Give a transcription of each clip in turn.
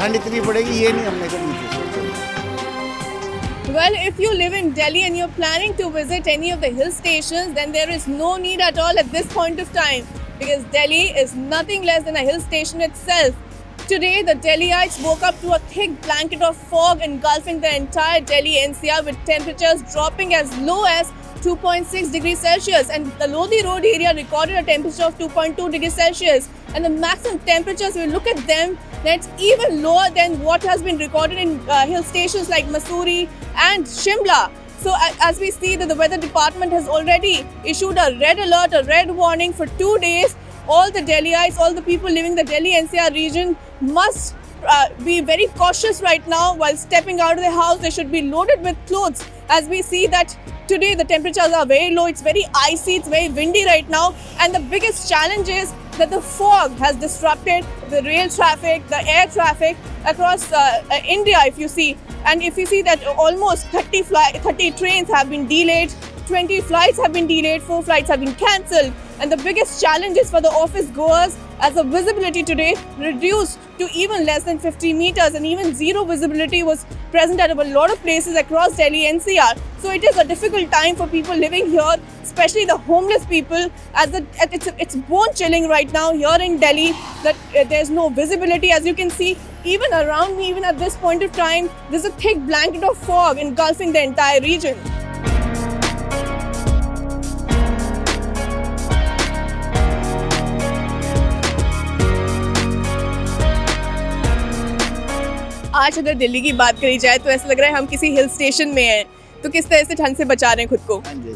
ठंड इतनी पड़ेगी ये नहीं हमने कभी सोचा। Well, if you live in Delhi and you're planning to visit any of the hill stations, then there is no need at all at this point of time, because Delhi is nothing less than a hill station itself. Today, the Delhiites woke up to a thick blanket of fog engulfing the entire Delhi NCR, with temperatures dropping as low as 2.6 degrees Celsius, and the Lodi Road area recorded a temperature of 2.2 degrees Celsius, and the maximum temperatures, we look at them, that's even lower than what has been recorded in hill stations like Mussoorie and Shimla. So as we see that the weather department has already issued a red alert, a red warning for 2 days. All the Delhiites, all the people living in the Delhi NCR region must be very cautious right now while stepping out of the house. They should be loaded with clothes, as we see that today the temperatures are very low. It's very icy, it's very windy right now, and the biggest challenge is that the fog has disrupted the rail traffic, the air traffic across India, if you see. And if you see that almost 30 trains have been delayed, 20 flights have been delayed, 4 flights have been cancelled. And the biggest challenge is for the office goers, as the visibility today reduced to even less than 50 meters, and even zero visibility was present at a lot of places across Delhi NCR. So it is a difficult time for people living here, especially the homeless people, as it's bone chilling right now here in Delhi that there's no visibility. As you can see, even around me, even at this point of time, there's a thick blanket of fog engulfing the entire region. आज अगर दिल्ली की बात करी जाए तो ऐसा लग रहा है हम किसी हिल स्टेशन में हैं, तो किस तरह से ठंड से बचा रहे हैं खुद को? हाँ जी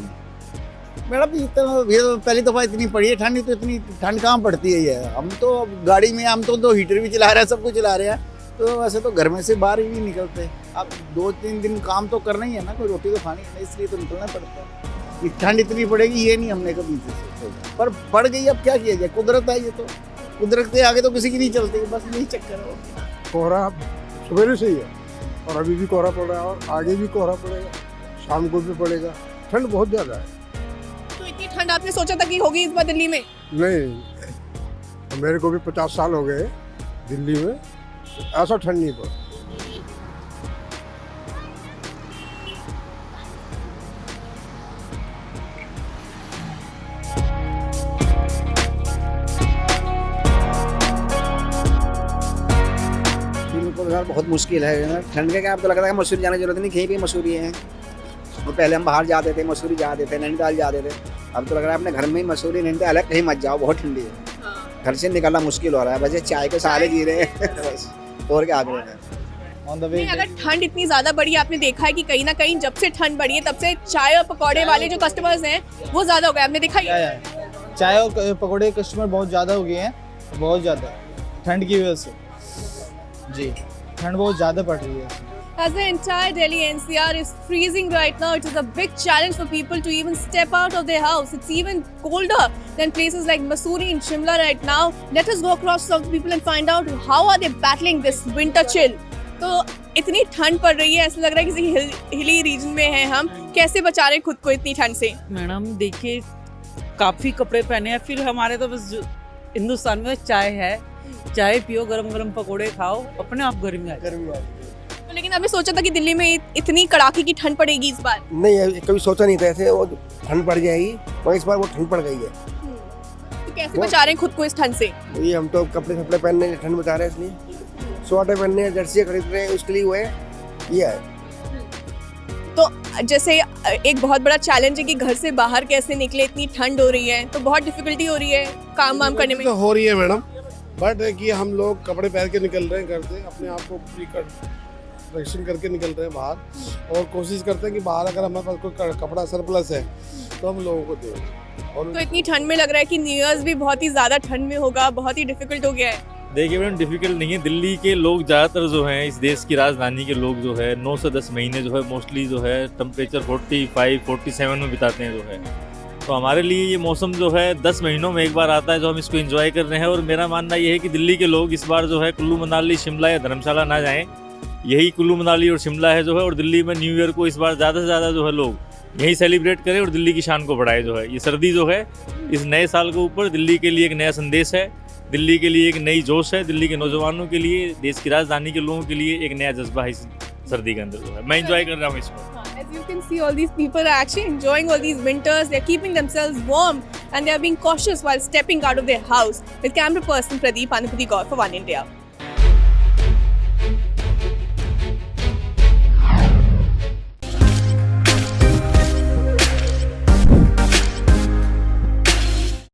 मैडम, ये तो पहली दफ़ा इतनी पड़ी है ठंड, तो इतनी ठंड कहाँ पड़ती है ये। हम तो गाड़ी में हम तो हीटर भी चला रहे हैं, सब कुछ चला रहे हैं, तो वैसे तो घर में से बाहर ही नहीं निकलते। अब 2-3 दिन काम तो करना ही है ना, कोई रोटी तो खानी है ना, इसलिए तो निकलना पड़ता है। ठंड इतनी पड़ेगी ये नहीं हमने कभी सोचा, पर पड़ गई, अब क्या किया जाए, कुदरत है ये तो, कुदरत के आगे तो किसी की नहीं चलती, बस यही चक्कर है। कोहरा सवेरे से ही है और अभी भी कोहरा पड़ रहा है और आगे भी कोहरा पड़ेगा, शाम को भी पड़ेगा। ठंड बहुत ज़्यादा है। तो इतनी ठंड आपने सोचा था कि होगी इस बार दिल्ली में? नहीं, मेरे को भी 50 साल हो गए दिल्ली में, ऐसा ठंड नहीं पड़ा। यार बहुत मुश्किल है ठंड के, क्या अब तो लगता है मसूरी जाने की जरूरत नहीं, कहीं भी मसूरी है। वो पहले हम बाहर जाते थे, मसूरी जाते थे, नैनीताल जाते थे, अब तो लग रहा है अपने घर में ही मसूरी नैनीताल अलग कहीं मत जाओ, बहुत ठंडी है। घर से निकलना मुश्किल हो रहा है, बस ये चाय के सहारे जी रहे हैं बस, और क्या कर रहे हैं। अगर ठंड इतनी ज्यादा बढ़ी, आपने देखा है कि कहीं ना कहीं जब से ठंड बढ़ी है तब से चाय और पकौड़े वाले जो कस्टमर्स हैं वो ज्यादा हो गए, आपने देखा है? चाय और पकौड़े कस्टमर बहुत ज़्यादा हो गए हैं, बहुत ज़्यादा ठंड की वजह से जी, ठंड बहुत ज़्यादा पड़ रही है। As the entire Delhi NCR is freezing right now, it is a big challenge for people to even step out of their house. It's even colder than places like Mussoorie and Shimla right now. Let us go across some people and find out how are they battling this winter chill. तो इतनी ठंड पड़ रही है, ऐसा लग रहा है किसी हिली रीजन में है हम। कैसे बचा रहे हैं खुद को इतनी ठंड से? मैडम देखिए, काफ़ी कपड़े पहने हैं, फिर हमारे तो बस हिंदुस्तान में चाय है, चाय पियो, गरम गरम पकोड़े खाओ, अपने आप गर्मी आ जाए। तो लेकिन आपने सोचा था कि दिल्ली में इतनी कड़ाके की ठंड पड़ेगी इस बार? नहीं, कभी सोचा नहीं था ऐसे वो ठंड पड़ जाएगी, मगर इस बार वो ठंड पड़ गई है। तो कैसे बचा रहे हैं खुद को इस ठंड से? ये हम तो कपड़े पहनने की ठंड बचा रहे हैं, इसलिए स्वेटर पहनने, जर्सी खरीद रहे हैं, उसके लिए वो है, ये है। तो जैसे एक बहुत बड़ा चैलेंज है कि घर से बाहर कैसे निकले, इतनी ठंड हो रही है, तो बहुत डिफिकल्टी हो रही है काम वाम करने में? तो हो रही है मैडम, बट कि हम लोग कपड़े पहन के निकल रहे हैं घर से, अपने आप को प्रिकॉशन करके निकल रहे हैं बाहर, और कोशिश करते हैं कि बाहर अगर हमारे पास कोई कपड़ा सरप्लस है तो हम लोगों को दें। और तो इतनी ठंड में लग रहा है कि न्यू ईयर्स भी बहुत ही ज़्यादा ठंड में होगा, बहुत ही डिफिकल्ट हो गया है। देखिए मैडम, डिफिकल्ट नहीं है, दिल्ली के लोग ज़्यादातर जो हैं, इस देश की राजधानी के लोग जो है 9 से 10 महीने जो है मोस्टली जो है टेम्परेचर 45-47 में बिताते हैं जो है। तो हमारे लिए ये मौसम जो है 10 महीनों में एक बार आता है, जो हम इसको एंजॉय कर रहे हैं। और मेरा मानना ये है कि दिल्ली के लोग इस बार जो है कुल्लू मनाली, शिमला या धर्मशाला ना जाएं, यही कुल्लू मनाली और शिमला है जो है, और दिल्ली में न्यू ईयर को इस बार ज़्यादा से ज़्यादा जो है लोग यही सेलिब्रेट करें और दिल्ली की शान को बढ़ाए जो है। ये सर्दी जो है इस नए साल के ऊपर दिल्ली के लिए एक नया संदेश है। दिल्ली के लिए एक नई जोश है, दिल्ली के नौजवानों के लिए, देश की राजधानी के लोगों के लिए एक नया जज्बा है इस सर्दी के अंदर जो है। मैं एंजॉय कर रहा हूँ इसको। As you can see, all these people are actually enjoying all these winters. They're keeping themselves warm and they're being cautious while stepping out of their house. With camera person Pradeep Anupati Gaur for One India.